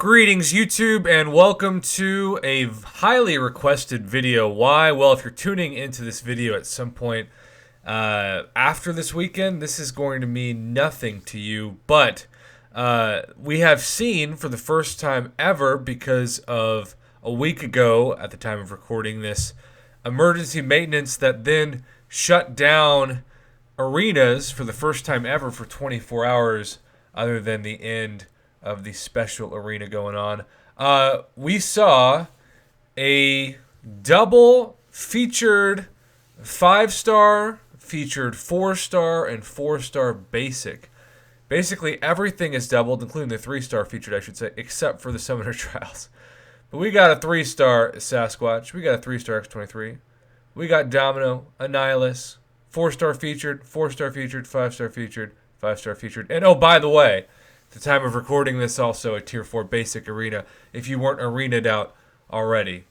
Greetings YouTube and welcome to a highly requested video. Why? Well, if you're tuning into this video at some point after this weekend, this is going to mean nothing to you, but we have seen for the first time ever, because of a week ago at the time of recording this, emergency maintenance that then shut down arenas for the first time ever for 24 hours other than the end of the special arena going on. We saw a double featured 5-star, featured 4-star, and 4-star basic. Basically everything is doubled, including the 3-star featured, I should say, except for the Summoner Trials. But we got a 3-star Sasquatch, we got a 3-star X23, we got Domino, Annihilus, 4-star featured, 4-star featured, 5-star featured, 5-star featured, and oh, by the way, at the time of recording this, also a Tier 4 basic arena, if you weren't arena'd out already.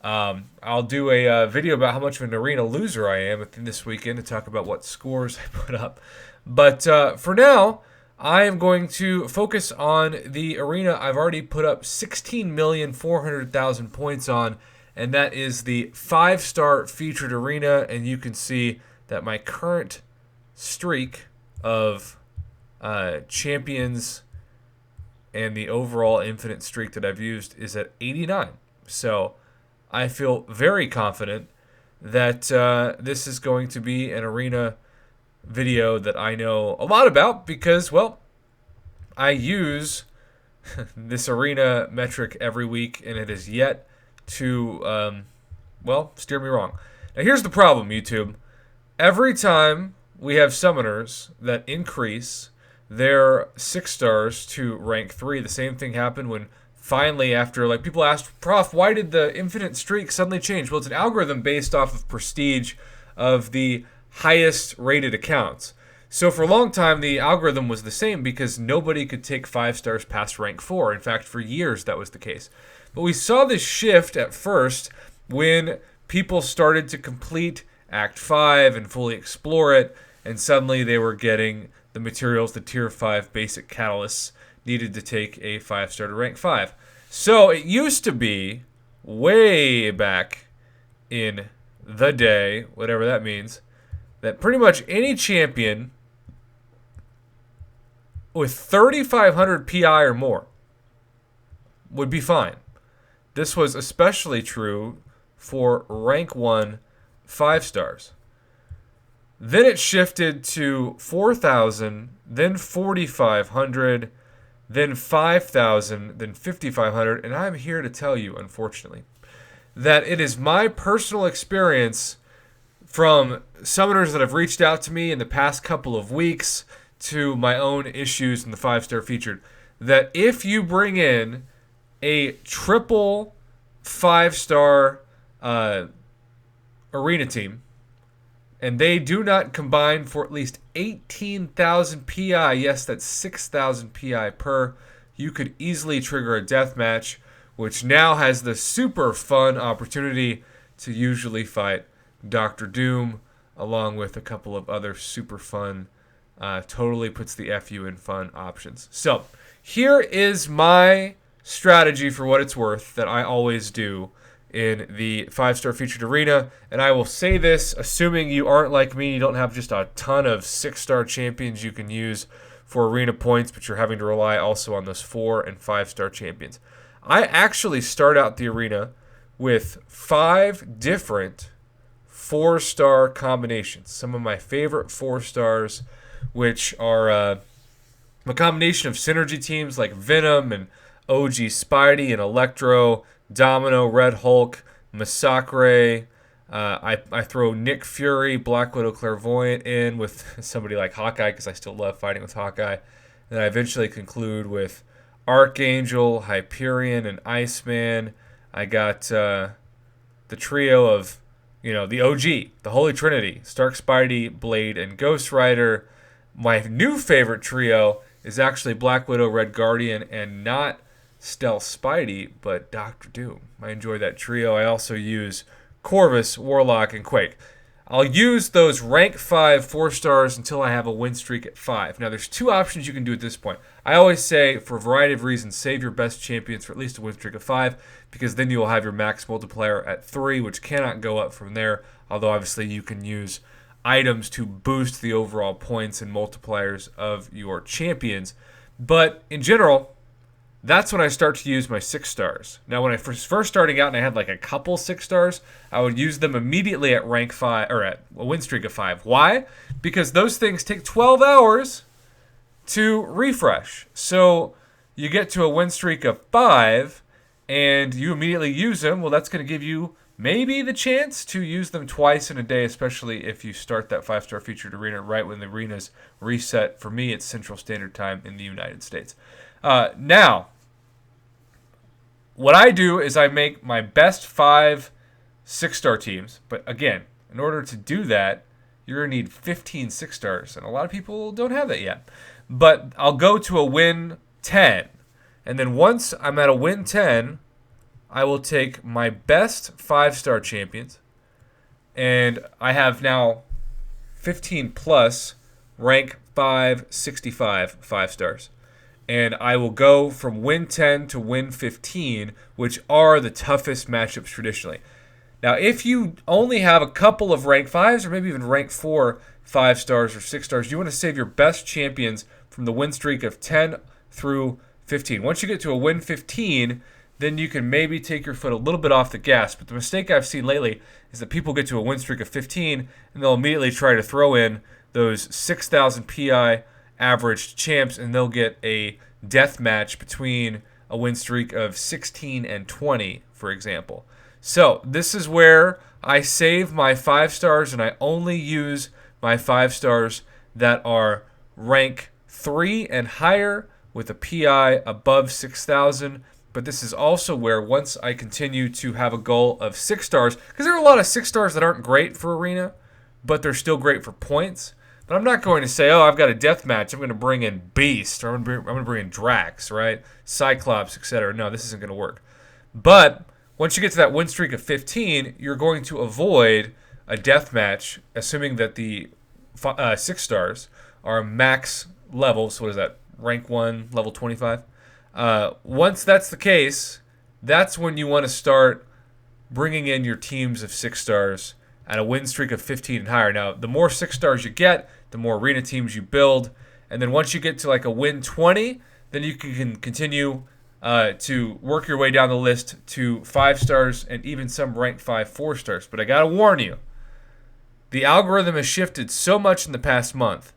I'll do a video about how much of an arena loser I am this weekend to talk about what scores I put up. But for now, I am going to focus on the arena I've already put up 16,400,000 points on, and that is the 5-star featured arena. And you can see that my current streak of champions and the overall infinite streak that I've used is at 89. So I feel very confident that this is going to be an arena video that I know a lot about because, well, I use this arena metric every week, and it is yet to, well, steer me wrong. Now here's the problem, YouTube. Every time we have summoners that increase their 6 stars to rank 3. The same thing happened when finally, after, like, people asked, Prof, why did the infinite streak suddenly change? Well, it's an algorithm based off of prestige of the highest rated accounts. So for a long time, the algorithm was the same because nobody could take 5 stars past rank 4. In fact, for years that was the case. But we saw this shift at first when people started to complete Act 5 and fully explore it, and suddenly they were getting the materials, the Tier 5 basic catalysts needed to take a 5-star to rank 5. So it used to be, way back in the day, whatever that means, that pretty much any champion with 3,500 PI or more would be fine. This was especially true for rank 1 5 stars. Then it shifted to 4,000, then 4,500, then 5,000, then 5,500, and I'm here to tell you, unfortunately, that it is my personal experience from summoners that have reached out to me in the past couple of weeks to my own issues in the 5-star featured, that if you bring in a triple 5-star arena team, and they do not combine for at least 18,000 PI. Yes, that's 6,000 PI per. You could easily trigger a death match, which now has the super fun opportunity to usually fight Dr. Doom, along with a couple of other super fun, totally puts the FU in fun options. So here is my strategy for what it's worth that I always do in the 5-star featured arena, and I will say this, assuming you aren't like me, you don't have just a ton of 6-star champions you can use for arena points, but you're having to rely also on those 4 and 5-star champions. I actually start out the arena with 5 different 4-star combinations. Some of my favorite 4 stars, which are a combination of synergy teams like Venom and OG Spidey and Electro, Domino, Red Hulk, Massacre. I throw Nick Fury, Black Widow, Clairvoyant in with somebody like Hawkeye because I still love fighting with Hawkeye. And I eventually conclude with Archangel, Hyperion, and Iceman. I got the trio of, the OG, the Holy Trinity, Stark, Spidey, Blade, and Ghost Rider. My new favorite trio is actually Black Widow, Red Guardian, and not Stealth Spidey, but Dr. Doom. I enjoy that trio. I also use Corvus, Warlock, and Quake. I'll use those rank 5 4-stars until I have a win streak at 5. Now, there's two options you can do at this point. I always say, for a variety of reasons, save your best champions for at least a win streak of 5, because then you will have your max multiplier at 3, which cannot go up from there, although obviously you can use items to boost the overall points and multipliers of your champions. But in general, that's when I start to use my 6-stars. Now, when I first starting out and I had like a couple 6-stars, I would use them immediately at rank 5 or at a win streak of 5. Why? Because those things take 12 hours to refresh. So you get to a win streak of 5 and you immediately use them. Well, that's going to give you maybe the chance to use them twice in a day, especially if you start that 5-star featured arena right when the arena's reset. For me, it's Central Standard Time in the United States. Now, what I do is I make my best 5 6-star teams. But again, in order to do that, you're going to need 15 6-stars. And a lot of people don't have that yet. But I'll go to a win 10. And then once I'm at a win 10, I will take my best 5-star champions. And I have now 15 plus rank 5, 65 5-stars. And I will go from win 10 to win 15, which are the toughest matchups traditionally. Now, if you only have a couple of rank 5s or maybe even rank 4 5-stars or 6-stars, you want to save your best champions from the win streak of 10 through 15. Once you get to a win 15, then you can maybe take your foot a little bit off the gas. But the mistake I've seen lately is that people get to a win streak of 15 and they'll immediately try to throw in those 6,000 PI averaged champs, and they'll get a death match between a win streak of 16 and 20, for example. So this is where I save my 5-stars, and I only use my 5-stars that are rank 3 and higher with a PI above 6,000. But this is also where once I continue to have a goal of 6-stars, because there are a lot of 6-stars that aren't great for Arena, but they're still great for points. But I'm not going to say, oh, I've got a death match, I'm going to bring in Beast, or I'm going to bring in Drax, right? Cyclops, etc. No, this isn't going to work. But once you get to that win streak of 15, you're going to avoid a death match, assuming that the 6-stars are max level. So what is that? Rank 1, level 25. Once that's the case, that's when you want to start bringing in your teams of 6-stars at a win streak of 15 and higher. Now, the more 6-stars you get, the more arena teams you build. And then once you get to like a win 20, then you can continue to work your way down the list to 5-stars and even some rank 5 4-stars. But I got to warn you, the algorithm has shifted so much in the past month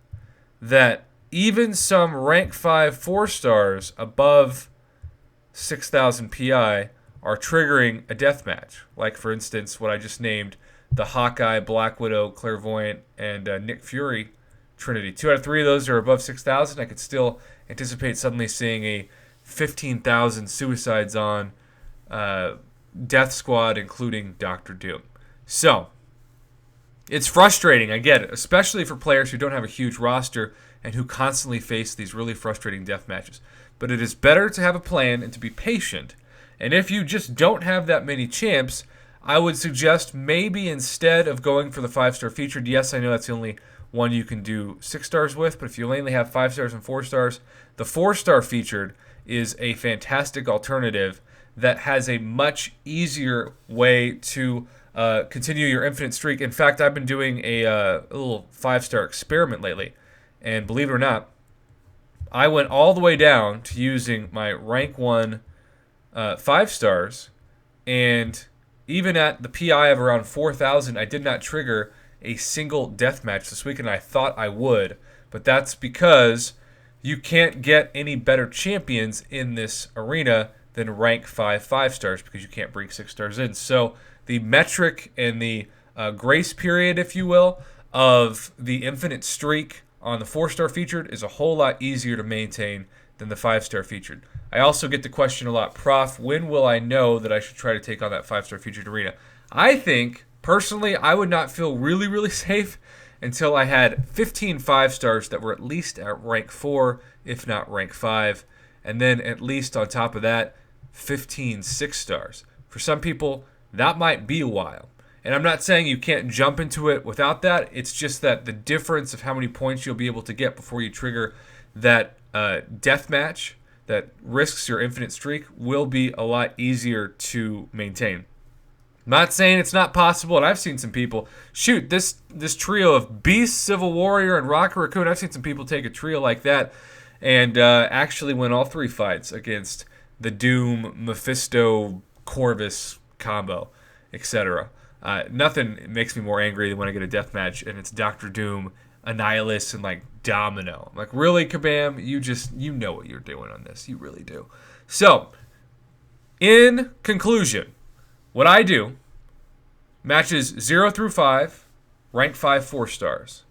that even some rank 5 4-stars above 6,000 PI are triggering a death match. Like, for instance, what I just named, the Hawkeye, Black Widow, Clairvoyant, and Nick Fury Trinity. 2 out of 3 of those are above 6,000. I could still anticipate suddenly seeing a 15,000 suicides on Death Squad, including Doctor Doom. So, it's frustrating, I get it, especially for players who don't have a huge roster and who constantly face these really frustrating death matches. But it is better to have a plan and to be patient. And if you just don't have that many champs, I would suggest maybe instead of going for the 5-star featured, yes, I know that's the only one you can do 6-stars with, but if you only have 5-stars and 4-stars, the 4-star featured is a fantastic alternative that has a much easier way to continue your infinite streak. In fact, I've been doing a little 5-star experiment lately, and believe it or not, I went all the way down to using my rank 1 5-stars, and even at the PI of around 4,000, I did not trigger a single death match this week, and I thought I would. But that's because you can't get any better champions in this arena than rank 5 5-stars because you can't bring 6-stars in. So the metric and the grace period, if you will, of the infinite streak on the 4-star featured is a whole lot easier to maintain than the 5-star featured. I also get the question a lot, Prof, when will I know that I should try to take on that 5-star featured arena? I think, personally, I would not feel really, really safe until I had 15 5-stars that were at least at rank 4, if not rank 5, and then at least on top of that, 15 6-stars. For some people, that might be a while. And I'm not saying you can't jump into it without that. It's just that the difference of how many points you'll be able to get before you trigger that death match that risks your infinite streak will be a lot easier to maintain. I'm not saying it's not possible, and I've seen some people shoot this trio of Beast, Civil Warrior, and Rocket Raccoon. I've seen some people take a trio like that and actually win all 3 fights against the Doom, Mephisto, Corvus combo, etc. Nothing makes me more angry than when I get a death match and it's Doctor Doom, Annihilus, and like Domino. I'm like, really, Kabam? You know what you're doing on this. You really do. So, in conclusion, what I do, matches 0 through 5, rank 5 4 stars.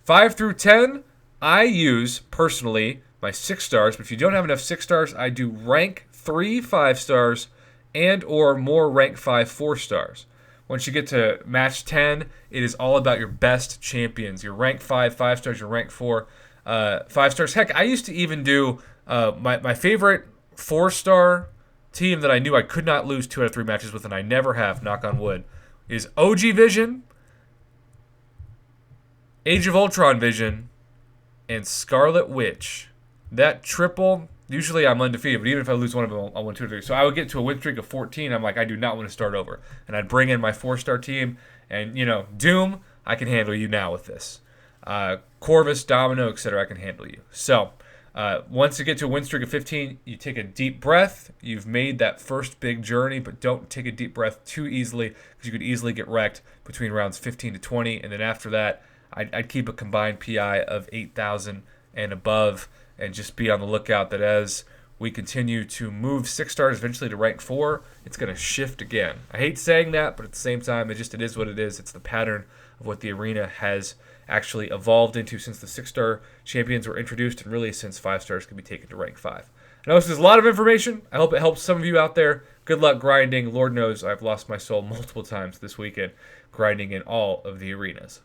5 through 10, I use, personally, my 6 stars. But if you don't have enough 6 stars, I do rank 3 5 stars and or more rank 5 4 stars. Once you get to match 10, it is all about your best champions. Your rank 5 5 stars, your rank 4 5 stars. Heck, I used to even do my favorite 4-star team that I knew I could not lose 2 out of 3 matches with, and I never have, knock on wood, is OG Vision, Age of Ultron Vision, and Scarlet Witch. That triple, usually I'm undefeated, but even if I lose one of them, I'll win 2 or 3. So I would get to a win streak of 14. I'm like, I do not want to start over. And I'd bring in my 4-star team, and, Doom, I can handle you now with this. Corvus, Domino, etc., I can handle you. So, once you get to a win streak of 15, you take a deep breath. You've made that first big journey, but don't take a deep breath too easily because you could easily get wrecked between rounds 15 to 20. And then after that, I'd keep a combined PI of 8,000 and above and just be on the lookout that as we continue to move 6 stars eventually to rank 4, it's going to shift again. I hate saying that, but at the same time, it is what it is. It's the pattern of what the arena has actually evolved into since the 6-star champions were introduced and really since 5 stars could be taken to rank 5. I know this is a lot of information. I hope it helps some of you out there. Good luck grinding. Lord knows I've lost my soul multiple times this weekend grinding in all of the arenas.